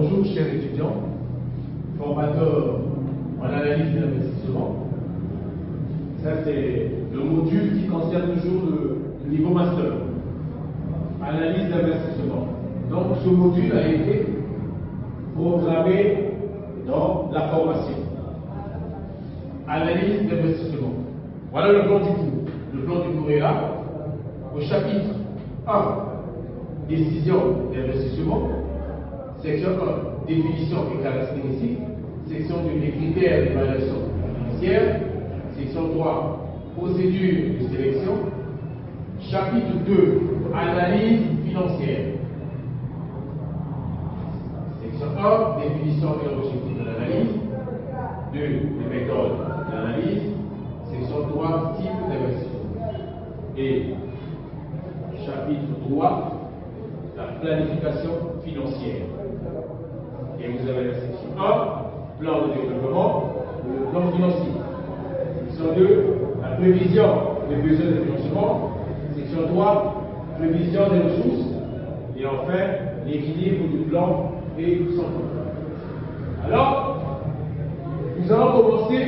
Bonjour chers étudiants, formateurs en analyse d'investissement. Ça c'est le module qui concerne toujours le niveau master, analyse d'investissement. Donc ce module a été programmé dans la formation. Analyse d'investissement. Voilà le plan du cours. Le plan du cours est là. Au chapitre 1, décision d'investissement. Section 1, définition et caractéristiques. Section 2, les critères d'évaluation financière. Section 3, procédure de sélection. Chapitre 2, analyse financière. Section 1, définition et objectif de l'analyse. 2, les méthodes d'analyse. Section 3, type d'investissement. Et chapitre 3, la planification financière. Et vous avez la section 1, plan de développement, le plan financier. Section 2, la prévision des besoins de financement. Section 3, prévision des ressources. Et enfin, l'équilibre du plan et son plan. Alors, nous allons commencer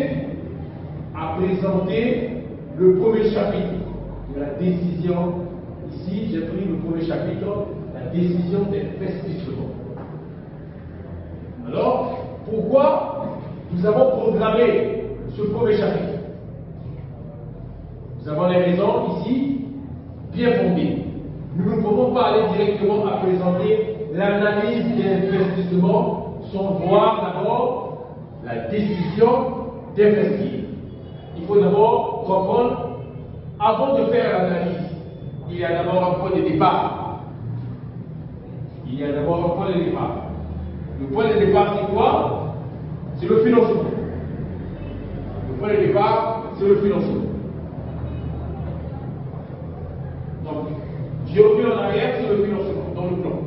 à présenter le premier chapitre de la décision. Ici, j'ai pris le premier chapitre, la décision d'investissement. Alors, pourquoi nous avons programmé ce premier chapitre? Nous avons les raisons ici bien fondées. Nous ne pouvons pas aller directement à présenter l'analyse d'investissement sans voir d'abord la décision d'investir. Il faut d'abord comprendre, avant de faire l'analyse, il y a d'abord un point de départ. Il y a d'abord un point de départ. Le point de départ, c'est quoi? C'est le financement. Le point de départ, c'est le financement. Donc, j'ai reviens en arrière, c'est le financement, dans le plan.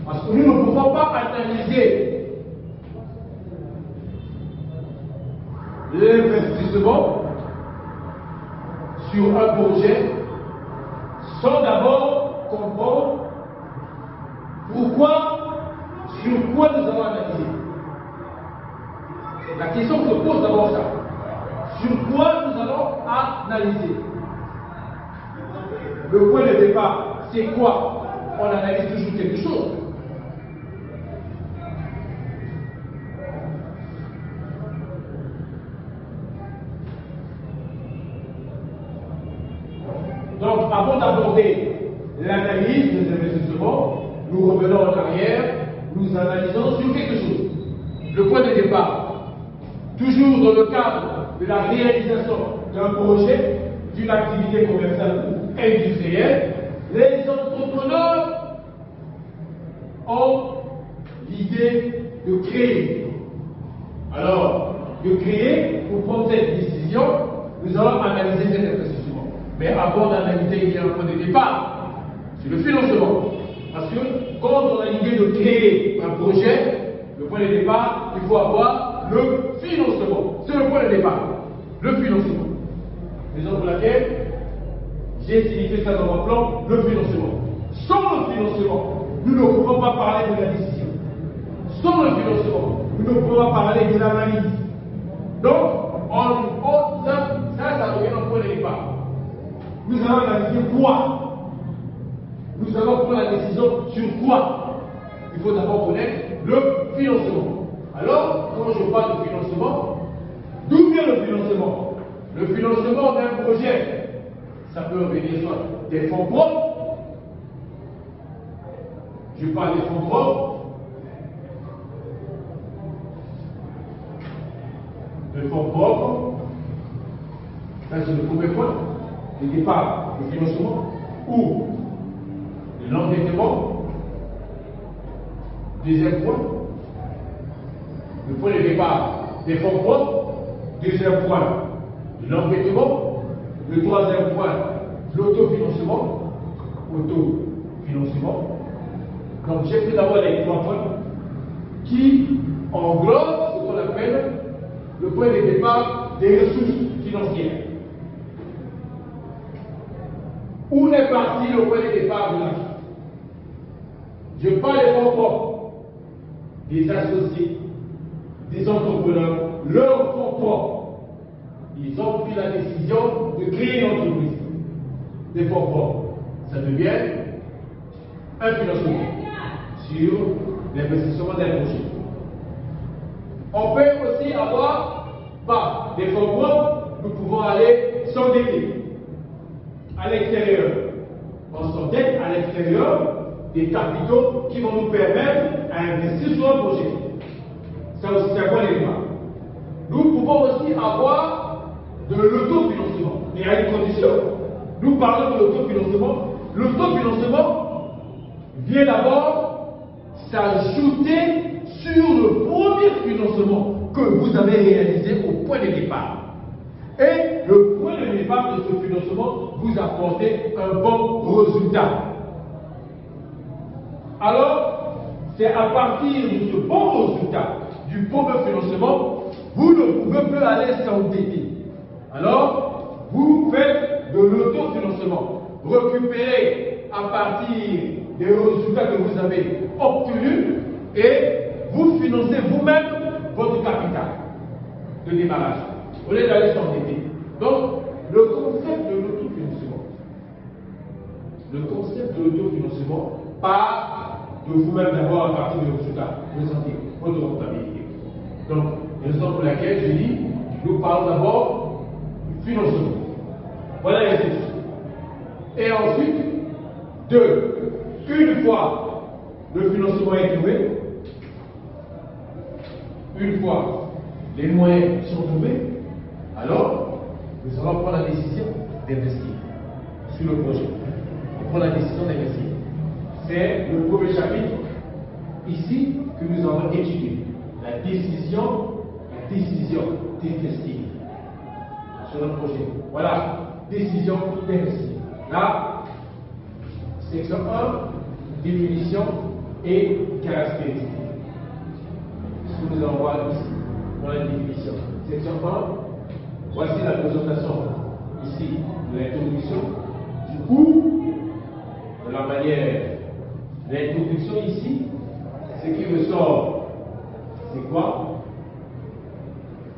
Parce que nous ne pouvons pas analyser l'investissement sur un projet sans d'abord comprendre pourquoi, sur quoi nous allons analyser. La question se pose d'abord ça. Sur quoi nous allons analyser? Le point de départ, c'est quoi? On analyse toujours quelque chose. Donc, avant d'aborder l'analyse des investissements, nous revenons en arrière, nous analysons sur quelque chose. Le point de départ, toujours dans le cadre de la réalisation d'un projet, d'une activité commerciale ou industrielle, les entrepreneurs ont l'idée de créer. Alors, de créer, pour prendre cette décision, nous allons analyser cet investissement. Mais avant d'analyser, il y a un point de départ, c'est le financement. Parce que quand on a l'idée de créer un projet, le point de départ, il faut avoir le financement. C'est le point de départ, le financement. Raison pour laquelle j'ai signifié ça dans mon plan, le financement. Sans le financement, nous ne pouvons pas parler de la décision. Sans le financement, nous ne pouvons pas parler de l'analyse. Donc, ça devient un point de départ. Nous allons analyser quoi? Nous allons prendre la décision sur quoi? Il faut d'abord connaître le financement. Alors, quand je parle de financement, d'où vient le financement? Le financement d'un projet, ça peut venir soit des fonds propres. Je parle des fonds propres. Le fonds propre, ça c'est le premier point. Le départ, le financement, ou l'endettement. Deuxième point, le point de départ des fonds propres. Deuxième point, l'endettement. Le troisième point, l'autofinancement. Autofinancement. Donc j'ai pris d'abord les trois points qui englobent ce qu'on appelle le point de départ des ressources financières. Où est parti le point de départ de l'argent? Je parle des fonds propres, des associés, des entrepreneurs, leurs fonds propres. Ils ont pris la décision de créer une entreprise. Des fonds propres. Ça devient un financement sur l'investissement d'un projet. On peut aussi avoir, par des fonds propres, nous pouvons aller s'endetter à l'extérieur. On s'endette à l'extérieur des capitaux qui vont nous permettre d'investir sur un projet. Ça aussi, c'est un bon élément. Nous pouvons aussi avoir de l'autofinancement. Mais il y a une condition. Nous parlons de l'autofinancement. L'autofinancement vient d'abord s'ajouter sur le premier financement que vous avez réalisé au point de départ. Et le point de départ de ce financement vous apporte un bon résultat. Alors, c'est à partir de ce bon résultat, du premier financement, vous ne pouvez plus aller s'endetter. Alors, vous faites de l'autofinancement. Récupérez à partir des résultats que vous avez obtenus et vous financez vous-même votre capital de démarrage, au lieu d'aller s'endetter. Donc, le concept de l'autofinancement part de vous-même d'abord à partir des résultats, présenter votre rentabilité. Donc, raison pour laquelle je dis, nous parlons d'abord du financement. Voilà les études. Et ensuite, une fois le financement est trouvé, une fois les moyens sont trouvés, alors nous allons prendre la décision d'investir sur le projet. On prend la décision d'investir. C'est le premier chapitre ici que nous avons étudié. La décision d'investir sur le projet. Voilà, décision d'investir. Là, section 1, définition et caractéristiques. Ce que nous allons voir ici, dans la définition. Section 1, voici la présentation ici de l'introduction, du cours, de la manière. L'introduction ici, ce qui ressort, c'est quoi?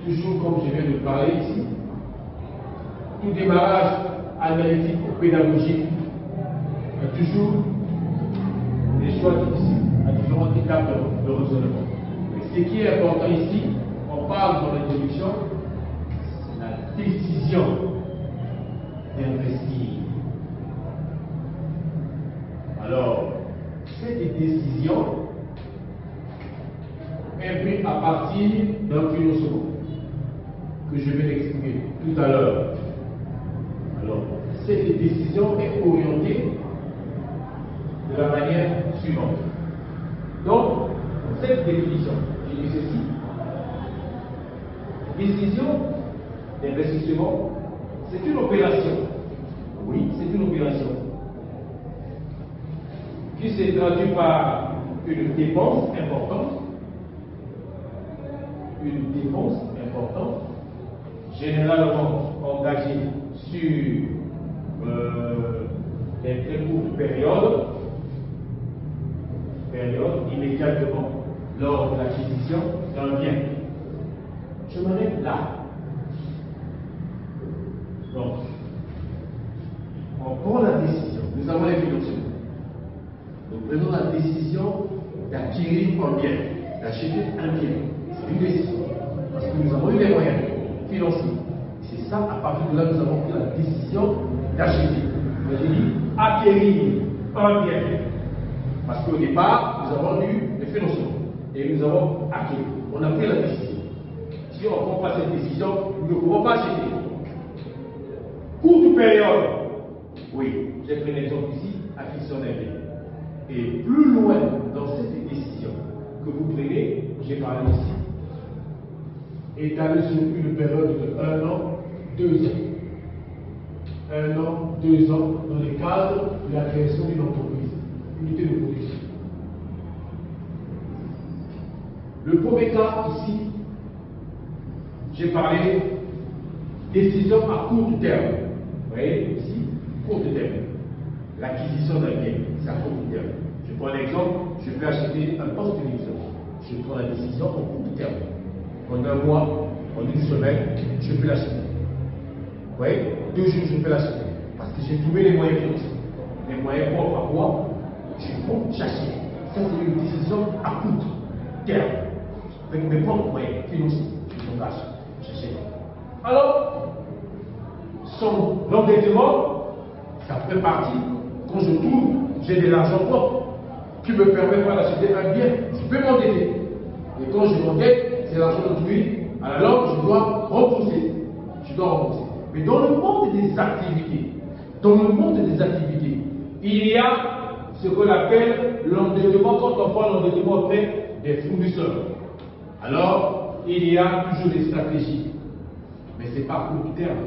Toujours comme je viens de parler ici, tout démarrage analytique ou pédagogique a toujours des choix difficiles à différentes étapes de raisonnement. Mais ce qui est important ici, on parle dans l'introduction, c'est la décision d'investir. Alors, cette décision est prise à partir d'un financement que je vais expliquer tout à l'heure. Alors, cette décision est orientée de la manière suivante. Donc, cette définition, je dis ceci, décision d'investissement, c'est une opération. Oui, c'est une opération qui se traduit par une dépense importante, généralement engagée sur des très courtes périodes, immédiatement lors de l'acquisition d'un bien. Je m'arrête là. Donc, on prend la décision, nous avons les financements. Nous prenons la décision d'acquérir un bien, d'acheter un bien. C'est une décision. Parce que nous avons eu les moyens financiers. C'est ça, à partir de là, nous avons pris la décision d'acheter. Vous avez dit acquérir un bien. Parce qu'au départ, nous avons eu les financements. Et nous avons acquis. On a pris la décision. Si on ne prend pas cette décision, nous ne pouvons pas acheter. Courte période. Oui, j'ai pris l'exemple ici, acquisition d'un bien. Et plus loin dans cette décision que vous prenez, j'ai parlé ici, étalé sur une période de 1 an, 2 ans. 1 an, 2 ans, dans le cadre de la création d'une entreprise, unité de production. Le premier cas ici, j'ai parlé décision à court terme. Vous voyez ici, court terme. L'acquisition d'un bien, c'est à court terme. Je prends l'exemple, je peux acheter un poste téléviseur. Je prends la décision en court terme. En un mois, en une semaine, je peux l'acheter. Vous voyez, 2 jours, je peux l'acheter. Parce que j'ai trouvé les moyens financiers. Les moyens propres à moi, je compte, j'achète. Ça, c'est une décision à court terme. Avec mes propres moyens financiers, je m'engage, j'achète. Alors, l'endettement, ça fait partie, quand je trouve, j'ai de l'argent propre qui me permet pas d'acheter un bien. Je peux m'endetter. Et quand je m'endette, c'est l'argent d'autrui. À la langue, je dois rembourser. Mais dans le monde des activités, il y a ce qu'on appelle l'endettement quand on prend l'endettement auprès des fournisseurs. Alors, il y a toujours des stratégies. Mais ce n'est pas à court terme.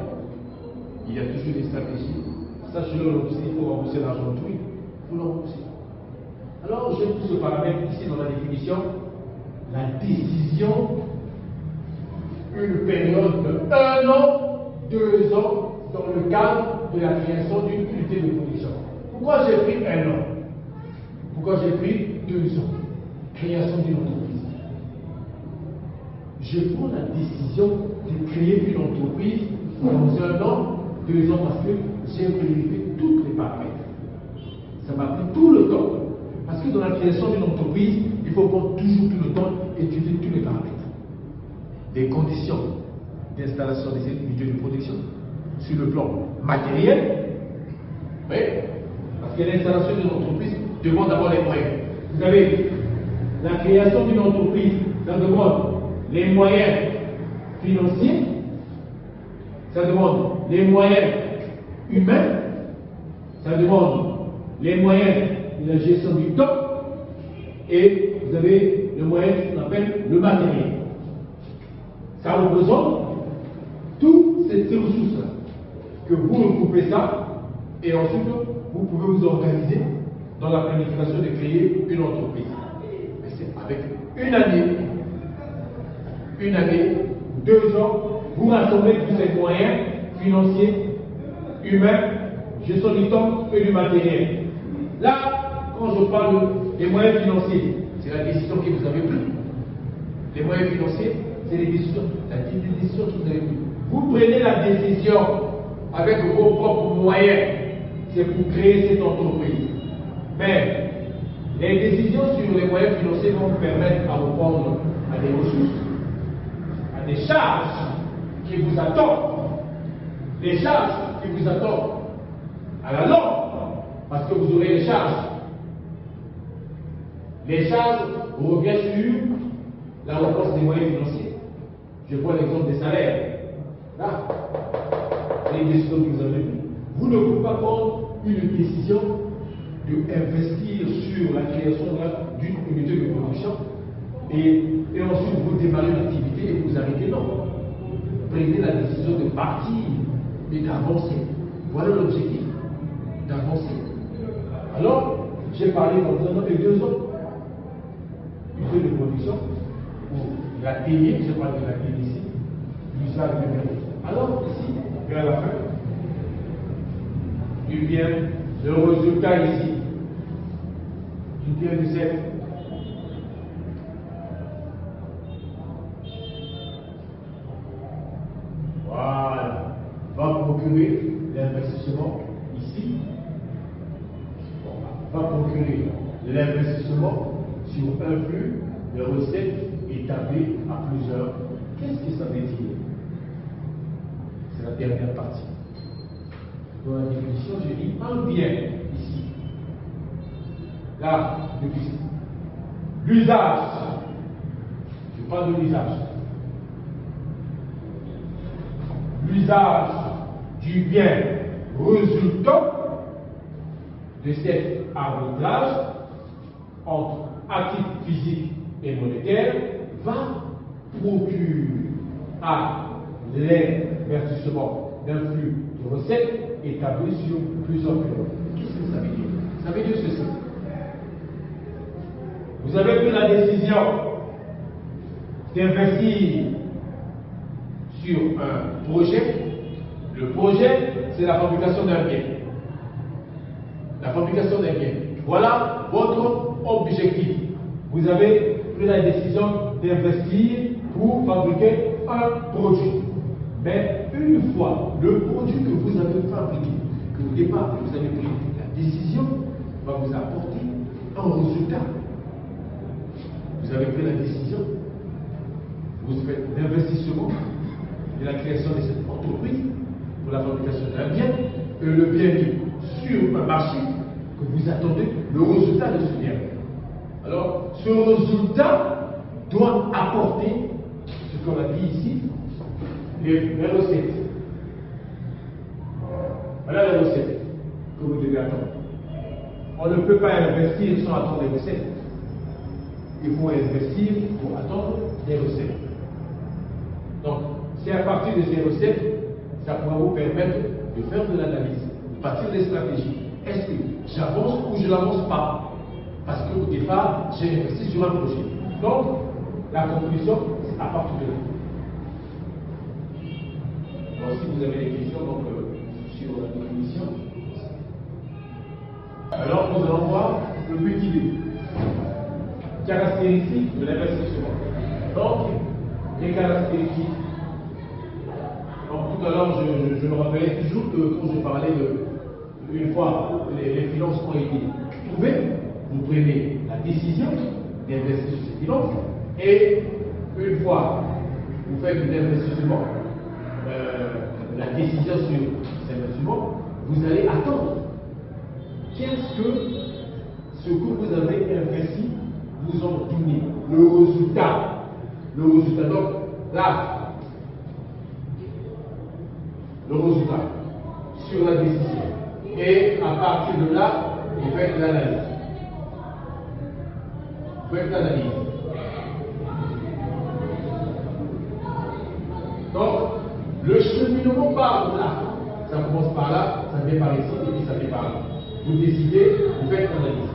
Il y a toujours des stratégies. Sachez-le, il faut rembourser l'argent d'autrui. Il faut le rembourser. Alors, j'ai tout ce paramètre ici dans la définition. La décision, une période de 1 an, 2 ans, dans le cadre de la création d'une unité de production. Pourquoi j'ai pris 1 an? Pourquoi j'ai pris 2 ans? Création d'une entreprise. Je prends la décision de créer une entreprise dans 1 an, 2 ans, parce que j'ai vérifié toutes les paramètres. Ça m'a pris tout le temps. Parce que dans la création d'une entreprise, il faut prendre toujours tout le temps et étudier tous les paramètres. Les conditions d'installation des unités de production sur le plan matériel, oui, parce que l'installation d'une entreprise demande d'abord les moyens. Vous savez, la création d'une entreprise, ça demande les moyens financiers, ça demande les moyens humains, ça demande les moyens de la gestion du temps, et vous avez le moyen qu'on appelle le matériel. Ça représente toutes ces ressources-là. Que vous regroupez ça, et ensuite vous pouvez vous organiser dans la planification de créer une entreprise. Mais c'est avec une année, 2 ans, vous rassemblez tous ces moyens financiers, humains, gestion du temps et du matériel. Là, quand je parle des moyens financiers, c'est la décision que vous avez prise. Les moyens financiers, c'est les décisions, des décisions que vous avez prises. Vous prenez la décision avec vos propres moyens, c'est pour créer cette entreprise. Mais les décisions sur les moyens financiers vont vous permettre à répondre à des ressources, à des charges qui vous attendent, des charges qui vous attendent à la longue, parce que vous aurez les charges. Les charges reviennent sur la réponse des moyens financiers. Je prends l'exemple des salaires. Là, c'est une décision que vous avez prise. Vous ne pouvez pas prendre une décision d'investir sur la création d'une unité de production et ensuite vous démarrez l'activité et vous arrêtez. Non. Prenez la décision de partir et d'avancer. Voilà l'objectif, d'avancer. Alors, j'ai parlé dans 1 an et 2 ans. Unité de production, ou la TI, je parle de la TI ici, l'usage numérique. Alors, ici, vers la fin, du bien, le résultat ici, du bien de cette. Voilà, va procurer l'investissement ici, va procurer l'investissement sur un flux de recettes établi à plusieurs. Qu'est-ce que ça veut dire? C'est la dernière partie. Dans la définition, j'ai dit un bien ici. Là, depuis l'usage. Je parle de l'usage. L'usage du bien résultant de cet arbitrage entre actifs physiques et monétaires va procurer à l'investissement d'un flux de recettes établi sur plusieurs périodes. Qu'est-ce que ça veut dire? Ça veut dire ceci. Vous avez pris la décision d'investir sur un projet. Le projet, c'est la fabrication d'un bien. La fabrication d'un bien. Voilà votre objectif. Vous avez pris la décision d'investir pour fabriquer un produit. Mais une fois le produit que vous avez fabriqué, que au départ vous avez pris la décision, va vous apporter un résultat. Vous avez pris la décision, vous faites l'investissement et la création de cette entreprise pour la fabrication d'un bien, et le bien est sur un marché que vous attendez le résultat de ce bien. Alors, ce résultat doit apporter ce qu'on a dit ici, les recettes. Voilà les recettes que vous devez attendre. On ne peut pas investir sans attendre des recettes. Il faut investir pour attendre des recettes. Donc, c'est à partir de ces recettes, ça pourra vous permettre de faire de l'analyse, de partir des stratégies. Est-ce que j'avance ou je n'avance pas? Parce qu'au départ, j'ai investi sur un projet. Donc, la conclusion, c'est à partir de là. Alors, si vous avez des questions sur la définition, alors nous allons voir le petit B. Caractéristiques de l'investissement. Donc, les caractéristiques. Donc, tout à l'heure, je me rappelais toujours que quand je parlais de, une fois les finances ont été trouvées, vous prenez la décision d'investir sur ces finances, et une fois vous faites l'investissement, la décision sur cet investissement, vous allez attendre. Qu'est-ce que ce que vous avez investi vous ont donné? Le résultat. Le résultat. Donc, là, le résultat sur la décision. Et à partir de là, vous faites l'analyse. Vous faites l'analyse. Donc, le cheminement part de là. Ça commence par là, ça vient par ici, et puis ça vient par là. Vous décidez, vous faites l'analyse.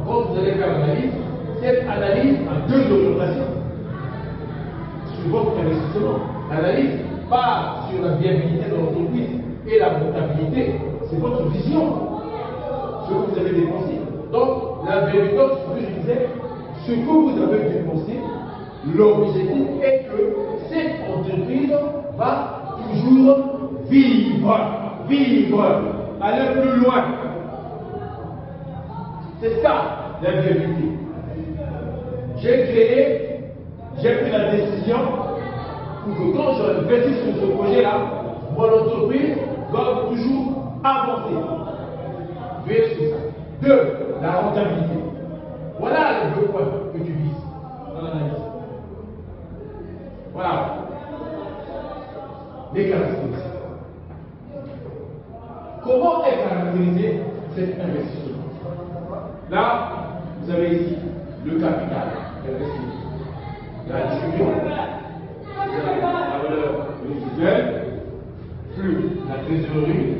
Quand vous allez faire l'analyse, cette analyse a deux orientations sur votre investissement. L'analyse part sur la viabilité de l'entreprise et la rentabilité. C'est votre vision, ce que vous avez dépensé. Donc, la viabilité, ce que je disais, ce que vous avez dépensé, l'objectif est que cette entreprise va toujours vivre, aller plus loin. C'est ça, la viabilité. J'ai pris la décision pour que quand je investis sur ce projet-là, mon entreprise doit toujours avancer. Veuillez sur ça. 2. La rentabilité. Voilà les deux points que tu vises dans l'analyse. Voilà. Les caractéristiques. Comment est caractérisé cet investissement? Là, vous avez ici le capital d'investissement. La durée, la valeur résiduelle, plus la trésorerie,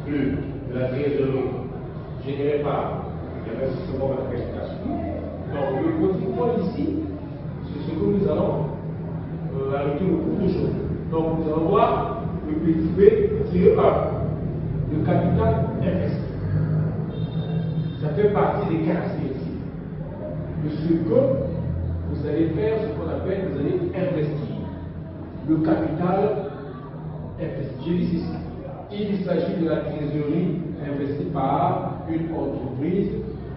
plus de la trésorerie générée par l'investissement de la qualification. Donc, le petit point ici, c'est ce que nous allons arrêter le cours d'aujourd'hui. Donc, nous allons voir le petit B-1, le capital investi. Ça fait partie des caractéristiques de ce que vous allez faire, ce qu'on appelle, vous allez investir. Le capital investi. J'ai dit ici, il s'agit de la trésorerie investie par une entreprise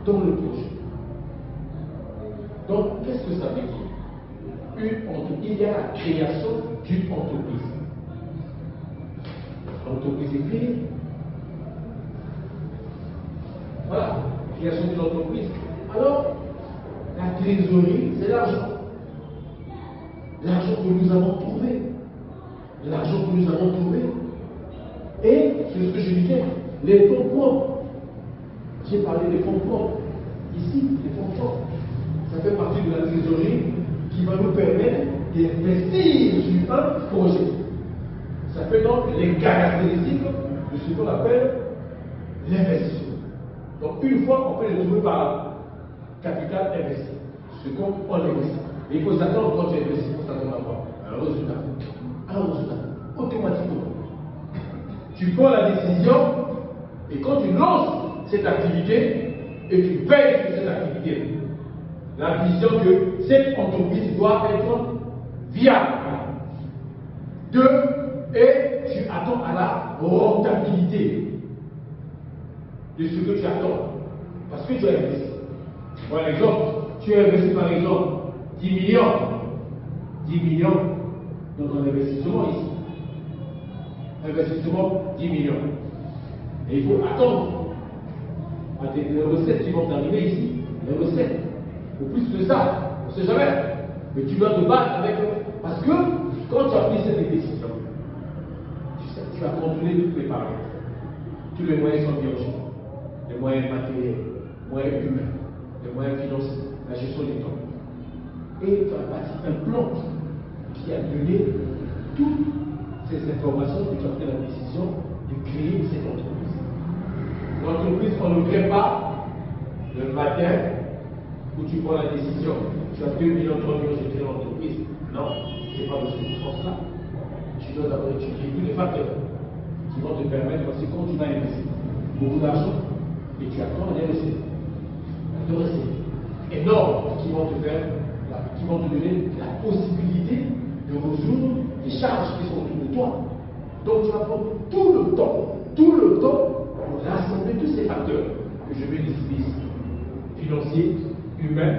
dans le projet. Donc, qu'est-ce que ça veut dire? Il y a la création d'une entreprise. L'entreprise est créée. Voilà, création d'une entreprise. Alors, la trésorerie, c'est l'argent. L'argent que nous avons trouvé. L'argent que nous avons trouvé. Et, c'est ce que je disais, les fonds propres. J'ai parlé des fonds propres. Ici, les fonds propres. Ça fait partie de la trésorerie qui va nous permettre d'investir sur un projet. Ça fait donc les caractéristiques de ce qu'on appelle l'investissement. Donc, une fois qu'on peut le trouver par capital investi, ce qu'on investit. Et il faut s'attendre quand tu investis, il faut s'attendre à quoi? Un résultat. Un résultat. Automatiquement. Tu prends la décision et quand tu lances cette activité et tu payes sur cette activité, la vision que cette entreprise doit être viable. Deux, et tu attends à la rentabilité de ce que tu attends. Parce que tu as investi. Par exemple, tu as investi par exemple 10 millions. 10 millions dans ton investissement ici. Investissement 10 millions. Et il faut attendre à les recettes qui vont t'arriver ici. Les recettes. Ou plus que ça, on ne sait jamais. Mais tu dois te battre avec eux. Parce que quand tu as pris cette décision, tu as contrôlé toutes les paramètres. Tous les moyens sont bien reçus. Les moyens matériels, les moyens humains, les moyens financiers, la gestion des temps. Et tu as bâti un plan qui a donné toutes ces informations que tu as pris la décision de créer cette entreprise. L'entreprise, on ne crée pas le matin où tu prends la décision. Tu as 2 millions, 3 millions, je crée l'entreprise. Non, ce n'est pas de ce sens-là. Tu dois d'abord étudier tous les facteurs qui vont te permettre, parce que quand tu vas investir beaucoup d'argent, et tu attends des recettes énormes qui vont te faire, qui vont te donner la possibilité de résoudre les charges qui sont autour de toi. Donc tu vas prendre tout le temps pour rassembler tous ces facteurs que je vais lister ici. Financiers, humains,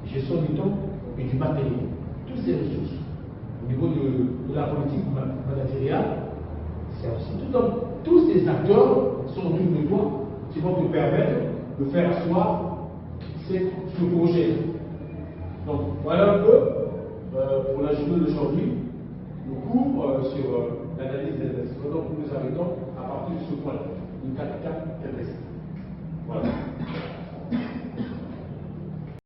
gestion du temps et du matériel. Toutes ces ressources. Au niveau de la politique managériale, c'est aussi tous ces acteurs sont autour de toi qui vont te permettre de faire asseoir ce projet. Donc voilà un peu pour la journée d'aujourd'hui, le cours sur l'analyse des investissements. Donc nous nous arrêtons à partir de ce point, une 4 investi. Voilà.